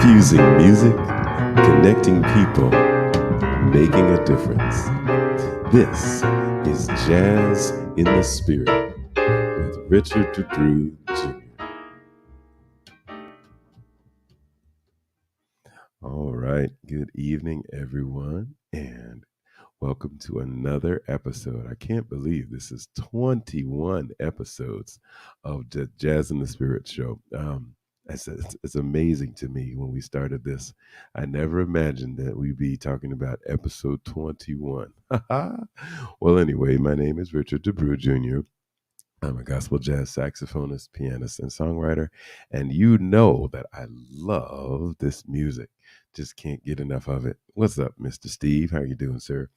Infusing music, connecting people, making a difference. This is Jazz in the Spirit with Richard DeBrew Jr. All right, good evening, everyone, and welcome to another episode. I can't believe this is 21 episodes of the Jazz in the Spirit show. It's amazing to me when we started this. I never imagined that we'd be talking about episode 21. Well, anyway, my name is Richard DeBrew Jr. I'm a gospel jazz saxophonist, pianist, and songwriter. And you know that I love this music. Just can't get enough of it. What's up, Mr. Steve? How you doing, sir?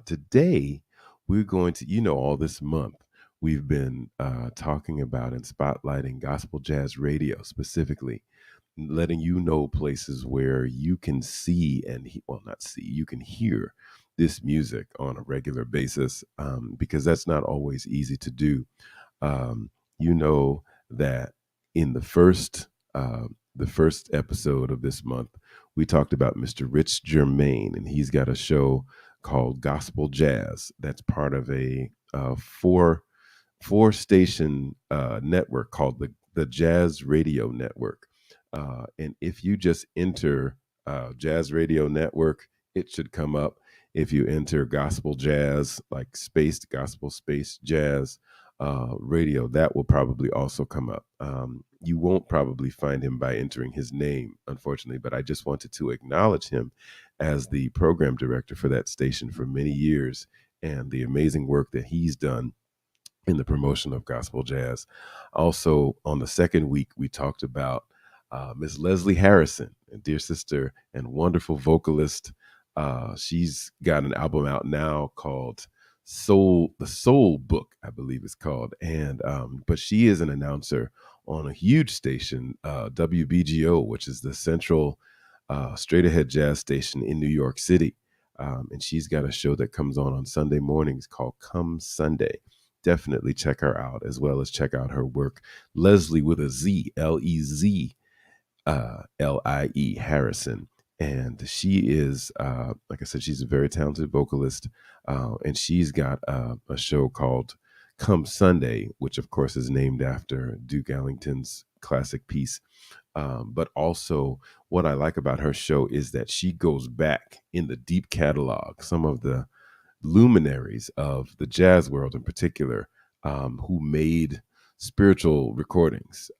Today we're going to, all this month we've been talking about and spotlighting gospel jazz radio specifically, letting you know places where you can see and not see, you can hear this music on a regular basis, because that's not always easy to do. You know that in the first episode of this month, we talked about Mr. Rich Germain, and he's got a show called Gospel Jazz that's part of a four station network called the Jazz Radio Network. And if you just enter Jazz Radio Network, it should come up. If you enter gospel jazz, like spaced gospel space jazz radio, that will probably also come up. You won't probably find him by entering his name, unfortunately, but I just wanted to acknowledge him as the program director for that station for many years and the amazing work that he's done in the promotion of gospel jazz. Also, on the second week, we talked about Miss Leslie Harrison, a dear sister and wonderful vocalist. She's got an album out now called the Soul Book, I believe it's called. And but she is an announcer on a huge station, WBGO, which is the central straight ahead jazz station in New York City. And she's got a show that comes on Sunday mornings called Come Sunday. Definitely check her out, as well as check out her work. Leslie with a Z, Lezlie Harrison. And she is, like I said, she's a very talented vocalist. And she's got a show called Come Sunday, which of course is named after Duke Ellington's classic piece. But also what I like about her show is that she goes back in the deep catalog, some of the luminaries of the jazz world in particular, who made spiritual recordings,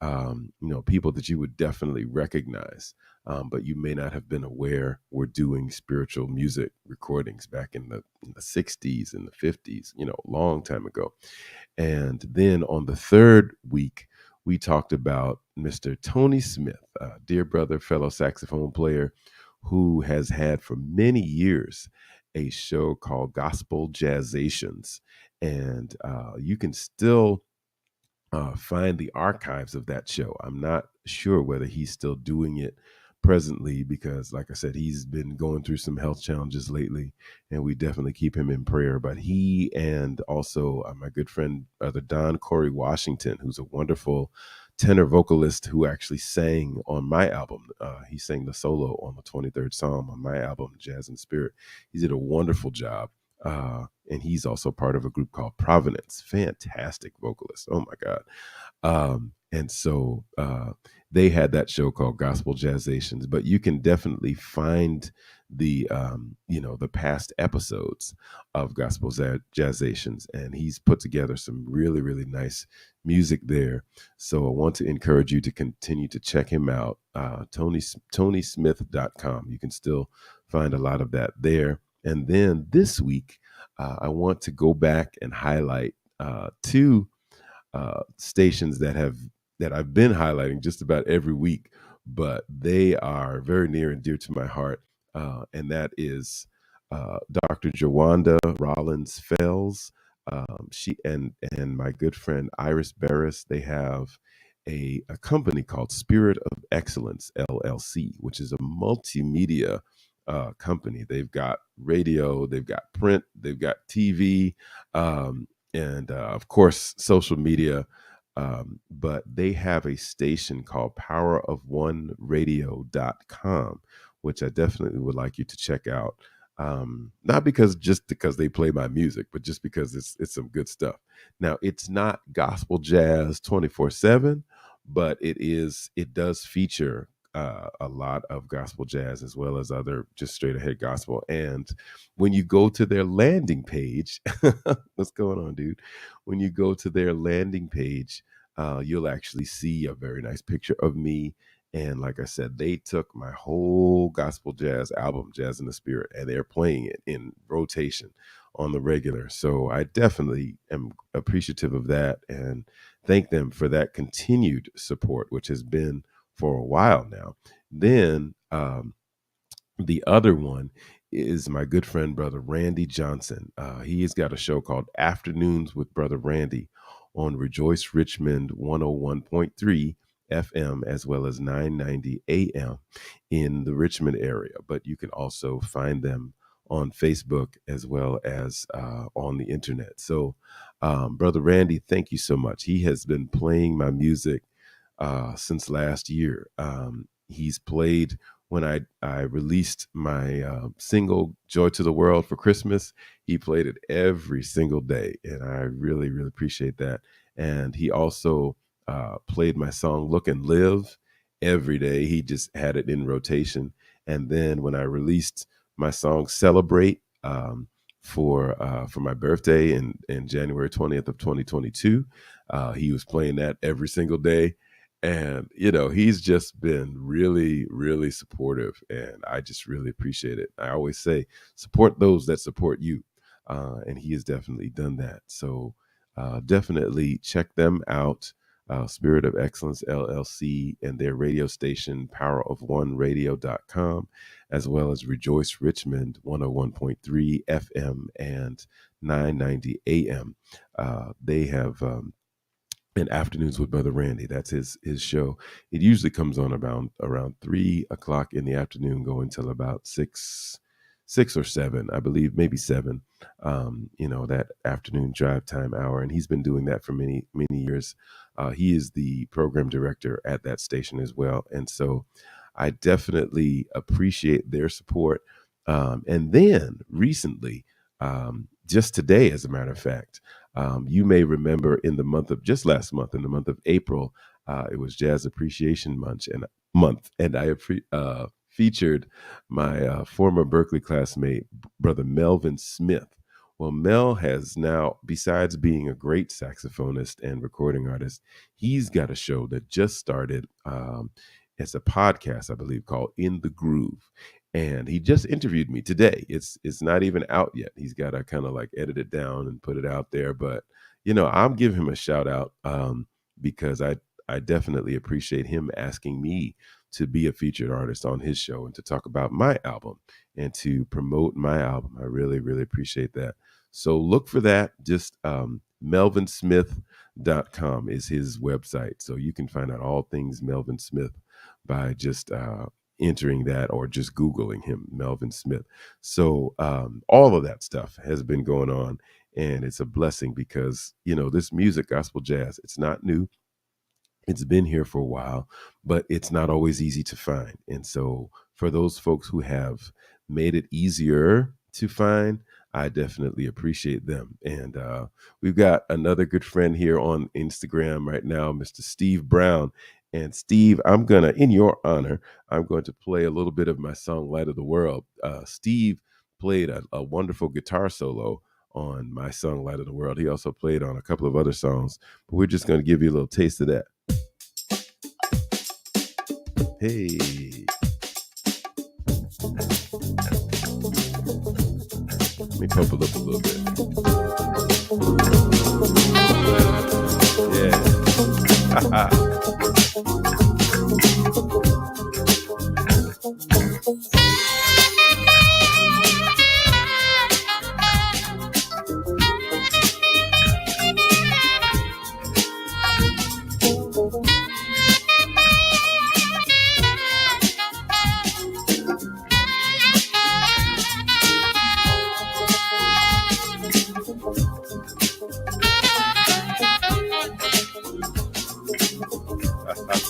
people that you would definitely recognize, but you may not have been aware were doing spiritual music recordings back in the 60s and the 50s, a long time ago. And then on the third week, we talked about Mr. Tony Smith, dear brother, fellow saxophone player, who has had for many years a show called Gospel Jazzations. And you can still find the archives of that show. I'm not sure whether he's still doing it presently because, like I said, he's been going through some health challenges lately, and we definitely keep him in prayer. But he and also my good friend, Brother Don Corey Washington, who's a wonderful tenor vocalist who actually sang on my album. He sang the solo on the 23rd Psalm on my album, Jazz and Spirit. He did a wonderful job. And he's also part of a group called Providence. Fantastic vocalist. Oh my God. And so they had that show called Gospel Jazzations, but you can definitely find the past episodes of Gospel Jazzations, and he's put together some really, really nice music there. So I want to encourage you to continue to check him out, TonySmith.com. You can still find a lot of that there. And then this week, I want to go back and highlight two stations that I've been highlighting just about every week, but they are very near and dear to my heart. And that is Dr. JoWanda Rollins Fells. She and my good friend Iris Burruss, they have a company called Spirit of Excellence, LLC, which is a multimedia company. They've got radio, they've got print, they've got TV, and of course, social media. But they have a station called powerofoneradio.com, which I definitely would like you to check out. Not just because they play my music, but just because it's some good stuff. Now, it's not gospel jazz 24/7, but it does feature a lot of gospel jazz as well as other just straight ahead gospel. And when you go to their landing page, what's going on, dude? When you go to their landing page, you'll actually see a very nice picture of me. And like I said, they took my whole gospel jazz album, Jazz in the Spirit, and they're playing it in rotation on the regular. So I definitely am appreciative of that and thank them for that continued support, which has been for a while now. Then the other one is my good friend, Brother Randy Johnson. He has got a show called Afternoons with Brother Randy on Rejoice Richmond 101.3 FM as well as 990 AM in the Richmond area. But you can also find them on Facebook as well as on the internet. So, Brother Randy, thank you so much. He has been playing my music since last year. He's played when I released my single Joy to the World for Christmas. He played it every single day, and I really, really appreciate that. And he also played my song Look and Live every day. He just had it in rotation. And then when I released my song Celebrate for my birthday in January 20th of 2022, he was playing that every single day. And, he's just been really, really supportive. And I just really appreciate it. I always say, support those that support you. And he has definitely done that. So definitely check them out. Spirit of Excellence LLC and their radio station, powerofoneradio.com, as well as Rejoice Richmond 101.3 FM and 990 AM. They have... and Afternoons with Brother Randy. That's his show. It usually comes on around 3:00 in the afternoon, going till about six or seven, I believe, maybe seven. That afternoon drive time hour, and he's been doing that for many years. He is the program director at that station as well, and so I definitely appreciate their support. And then recently, just today, as a matter of fact. You may remember in the month of April, it was Jazz Appreciation Month, and I featured my former Berkeley classmate, Brother Melvin Smith. Well, Mel has now, besides being a great saxophonist and recording artist, he's got a show that just started. It's a podcast, I believe, called In the Groove. And he just interviewed me today. It's not even out yet. He's got to kind of like edit it down and put it out there. But, I'm giving him a shout out because I definitely appreciate him asking me to be a featured artist on his show and to talk about my album and to promote my album. I really, really appreciate that. So look for that. Just melvinsmith.com is his website. So you can find out all things Melvin Smith by just entering that or just Googling him, Melvin Smith. So all of that stuff has been going on, and it's a blessing because, this music, gospel jazz, it's not new. It's been here for a while, but it's not always easy to find. And so for those folks who have made it easier to find, I definitely appreciate them. And we've got another good friend here on Instagram right now, Mr. Steve Brown. And Steve, in your honor, I'm going to play a little bit of my song, Light of the World. Steve played a wonderful guitar solo on my song, Light of the World. He also played on a couple of other songs, but we're just going to give you a little taste of that. Hey. Let me pump it up a little bit. Yeah.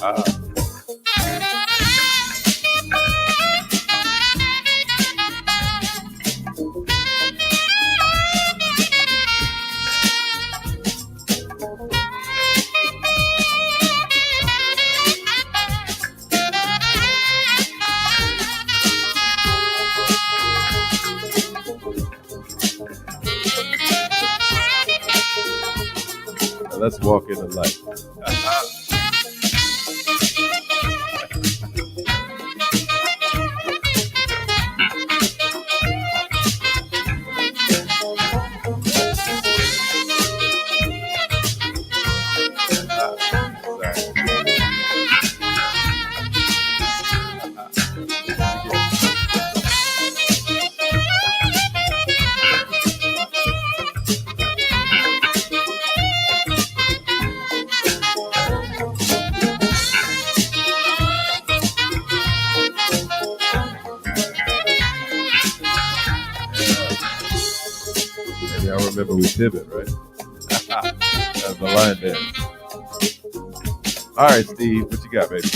Let's walk in the light. Y'all remember we pivot, right? That's the line dance. All right, Steve, what you got, baby?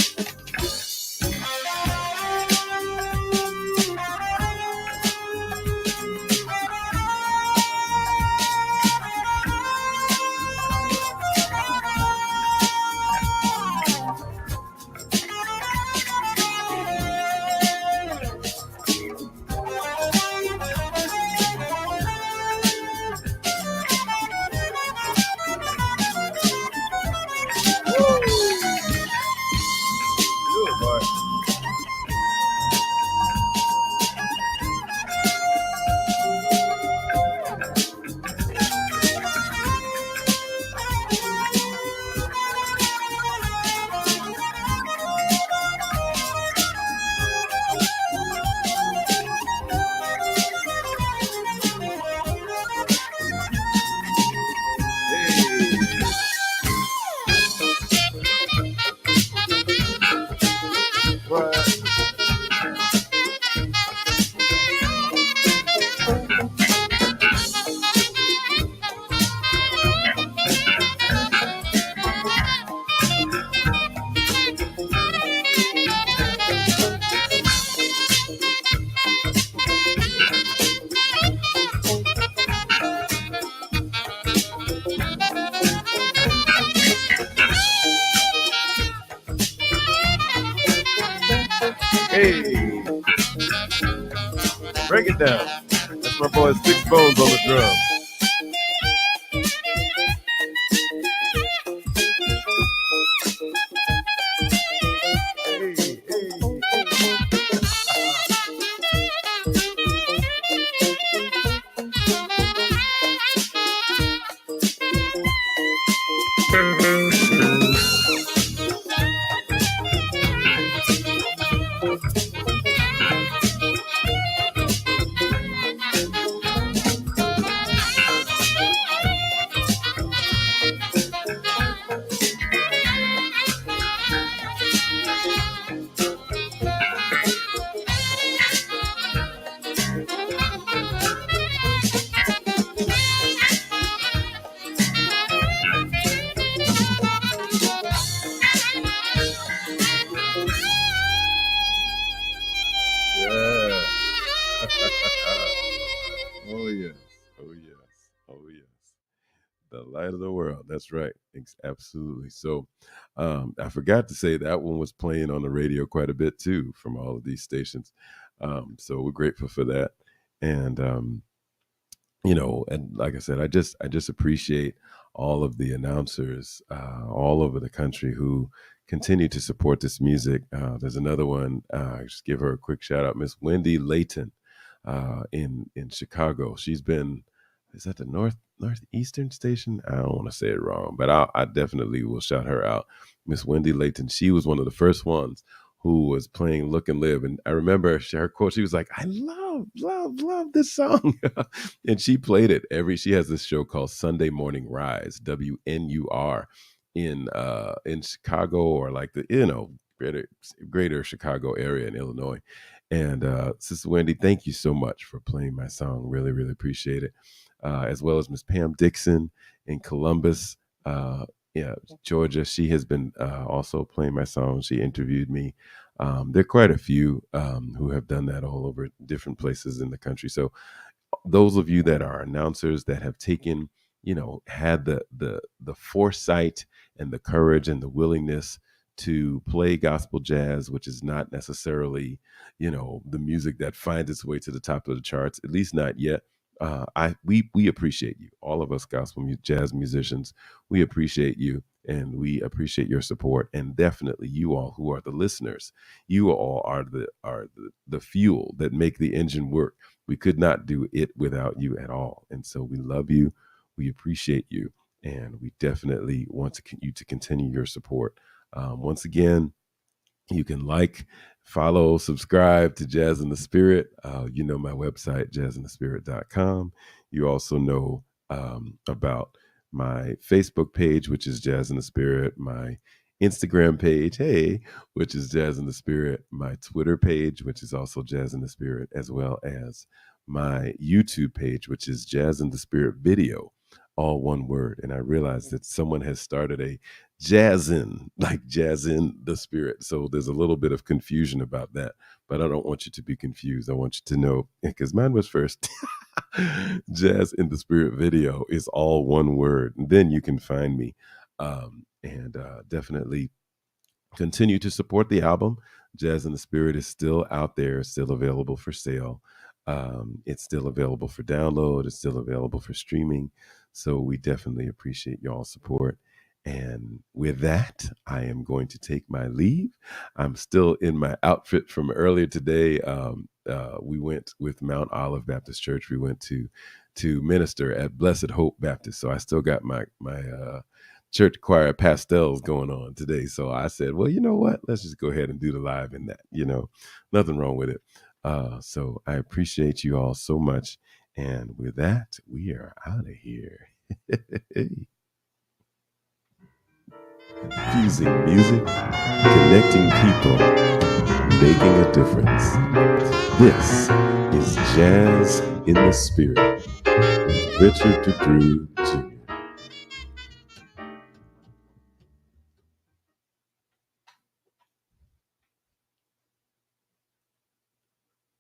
Hey, break it down. That's my boy Six Bones on the drums. Oh yes, oh yes, oh yes. The light of the world. That's right. Absolutely. So, I forgot to say that one was playing on the radio quite a bit too from all of these stations. So we're grateful for that. And and like I said, I just appreciate all of the announcers all over the country who continue to support this music. There's another one. Just give her a quick shout out, Miss Wendy Layton in Chicago. She's been is that the northeastern station? I don't want to say it wrong, but I definitely will shout her out, Miss Wendy Layton. She was one of the first ones who was playing "Look and Live," and I remember her quote. She was like, "I love this song," and she played it every. She has this show called Sunday Morning Rise, WNUR, in Chicago or like the greater Chicago area in Illinois. And Sister Wendy, thank you so much for playing my song. Really, really appreciate it. As well as Miss Pam Dixon in Columbus, yeah, Georgia. She has been also playing my songs. She interviewed me. There are quite a few who have done that all over different places in the country. So those of you that are announcers that have taken, had the foresight and the courage and the willingness to play gospel jazz, which is not necessarily, the music that finds its way to the top of the charts, at least not yet. We appreciate you, all of us jazz musicians. We appreciate you, and we appreciate your support, and definitely you all who are the listeners. You all are the fuel that make the engine work. We could not do it without you at all. And so we love you. We appreciate you. And we definitely want you to continue your support. Once again, you can follow, subscribe to Jazz in the Spirit. My website, jazzinthespirit.com. You also know about my Facebook page, which is Jazz in the Spirit, my Instagram page, which is Jazz in the Spirit, my Twitter page, which is also Jazz in the Spirit, as well as my YouTube page, which is Jazz in the Spirit Video, all one word. And I realized that someone has started a Jazz in the Spirit. So there's a little bit of confusion about that, but I don't want you to be confused. I want you to know, because mine was first. Jazz in the Spirit Video is all one word. And then you can find me. And definitely continue to support the album. Jazz in the Spirit is still out there, still available for sale. It's still available for download. It's still available for streaming. So we definitely appreciate y'all's support. And with that, I am going to take my leave. I'm still in my outfit from earlier today. We went with Mount Olive Baptist Church. We went to minister at Blessed Hope Baptist. So I still got my church choir pastels going on today. So I said, well, you know what? Let's just go ahead and do the live in that. Nothing wrong with it. So I appreciate you all so much. And with that, we are out of here. Fusing music, connecting people, making a difference. This is Jazz in the Spirit. Richard Dupree